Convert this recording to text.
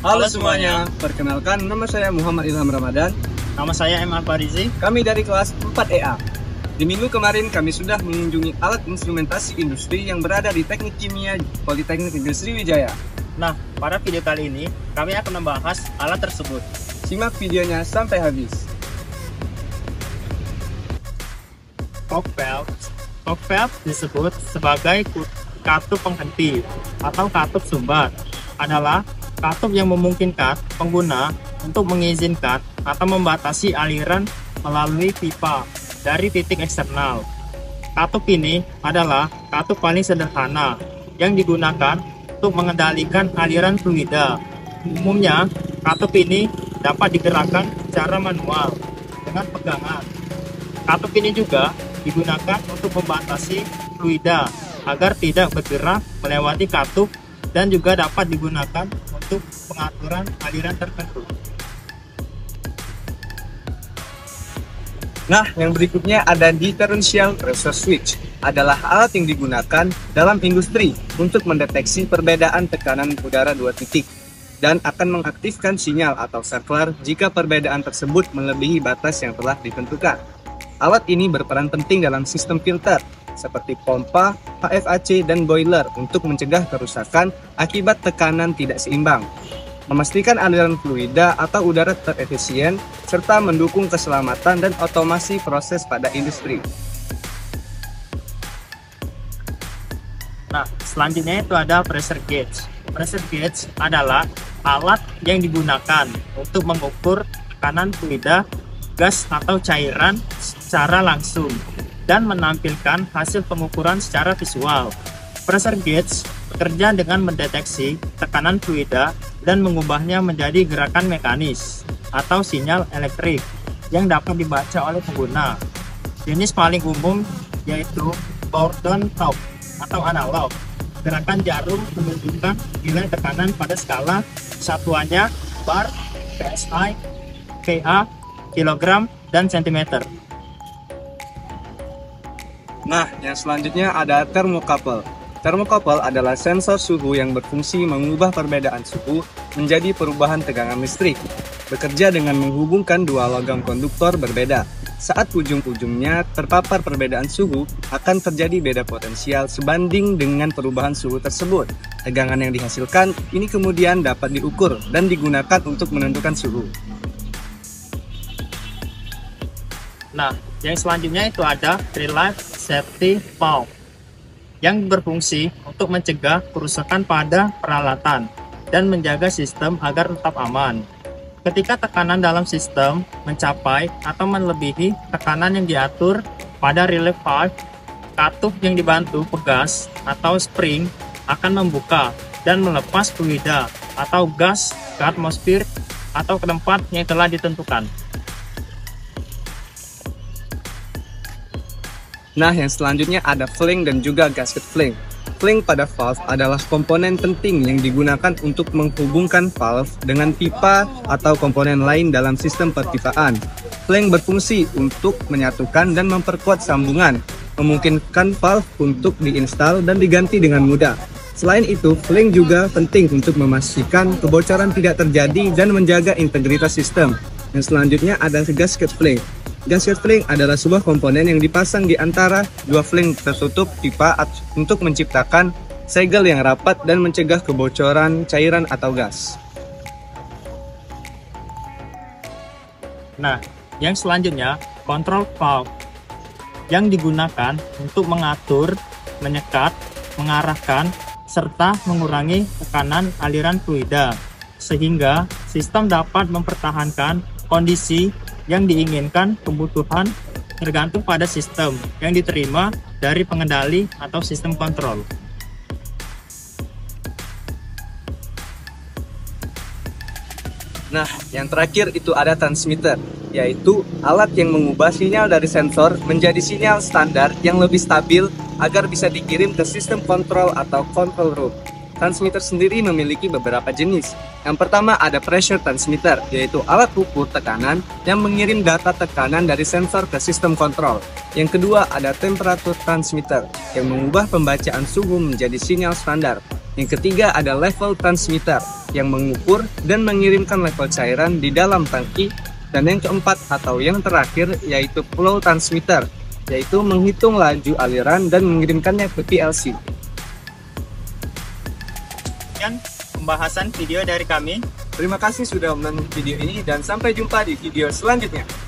Halo semuanya, perkenalkan nama saya Muhammad Ilham Ramadan. Nama saya M. Alfarizi. Kami dari kelas 4EA. Di minggu kemarin kami sudah mengunjungi alat instrumentasi industri yang berada di Teknik Kimia Politeknik Negeri Sriwijaya. Nah, pada video kali ini kami akan membahas alat tersebut. Simak videonya sampai habis. Coke valve. Coke valve disebut sebagai katup penghenti atau katup sumbat. Adalah katup yang memungkinkan pengguna untuk mengizinkan atau membatasi aliran melalui pipa dari titik eksternal. Katup ini adalah katup paling sederhana yang digunakan untuk mengendalikan aliran fluida. Umumnya, katup ini dapat digerakkan secara manual dengan pegangan. Katup ini juga digunakan untuk membatasi fluida agar tidak bergerak melewati katup dan juga dapat digunakan untuk pengaturan aliran tertentu. Nah, yang berikutnya ada differential pressure switch. Adalah alat yang digunakan dalam industri untuk mendeteksi perbedaan tekanan udara dua titik dan akan mengaktifkan sinyal atau saklar jika perbedaan tersebut melebihi batas yang telah ditentukan. Alat ini berperan penting dalam sistem filter seperti pompa, HFAC, dan boiler untuk mencegah kerusakan akibat tekanan tidak seimbang, memastikan aliran fluida atau udara terefisien, serta mendukung keselamatan dan otomasi proses pada industri. Nah, selanjutnya itu ada pressure gauge. Pressure gauge adalah alat yang digunakan untuk mengukur tekanan fluida, gas atau cairan secara langsung dan menampilkan hasil pengukuran secara visual. Pressure gauge bekerja dengan mendeteksi tekanan fluida dan mengubahnya menjadi gerakan mekanis atau sinyal elektrik yang dapat dibaca oleh pengguna. Jenis paling umum yaitu Bourdon Probe atau analog. Gerakan jarum menunjukkan nilai tekanan pada skala satuannya bar, PSI, PA, kilogram, dan sentimeter. Nah, yang selanjutnya ada thermocouple. Thermocouple adalah sensor suhu yang berfungsi mengubah perbedaan suhu menjadi perubahan tegangan listrik. Bekerja dengan menghubungkan dua logam konduktor berbeda. Saat ujung-ujungnya terpapar perbedaan suhu, akan terjadi beda potensial sebanding dengan perubahan suhu tersebut. Tegangan yang dihasilkan ini kemudian dapat diukur dan digunakan untuk menentukan suhu. Nah, yang selanjutnya itu ada Relief Safety Valve yang berfungsi untuk mencegah kerusakan pada peralatan dan menjaga sistem agar tetap aman. Ketika tekanan dalam sistem mencapai atau melebihi tekanan yang diatur pada relief valve, katup yang dibantu pegas atau spring akan membuka dan melepas fluida atau gas ke atmosfer atau ke tempat yang telah ditentukan. Nah, yang selanjutnya ada flange dan juga gasket flange. Flange pada valve adalah komponen penting yang digunakan untuk menghubungkan valve dengan pipa atau komponen lain dalam sistem perpipaan. Flange berfungsi untuk menyatukan dan memperkuat sambungan, memungkinkan valve untuk diinstal dan diganti dengan mudah. Selain itu, flange juga penting untuk memastikan kebocoran tidak terjadi dan menjaga integritas sistem. Yang selanjutnya ada gasket flange. Gasket flange adalah sebuah komponen yang dipasang di antara dua flange tertutup pipa untuk menciptakan segel yang rapat dan mencegah kebocoran cairan atau gas. Nah, yang selanjutnya control valve yang digunakan untuk mengatur, menyekat, mengarahkan, serta mengurangi tekanan aliran fluida sehingga sistem dapat mempertahankan kondisi yang diinginkan. Kebutuhan tergantung pada sistem yang diterima dari pengendali atau sistem kontrol. Nah, yang terakhir itu ada transmitter, yaitu alat yang mengubah sinyal dari sensor menjadi sinyal standar yang lebih stabil agar bisa dikirim ke sistem kontrol atau control room. Transmitter sendiri memiliki beberapa jenis. Yang pertama ada pressure transmitter, yaitu alat ukur tekanan yang mengirim data tekanan dari sensor ke sistem kontrol. Yang kedua ada temperature transmitter, yang mengubah pembacaan suhu menjadi sinyal standar. Yang ketiga ada level transmitter, yang mengukur dan mengirimkan level cairan di dalam tangki. Dan yang keempat atau yang terakhir yaitu flow transmitter, yaitu menghitung laju aliran dan mengirimkannya ke PLC. Sekian pembahasan video dari kami. Terima kasih sudah menonton video ini dan sampai jumpa di video selanjutnya.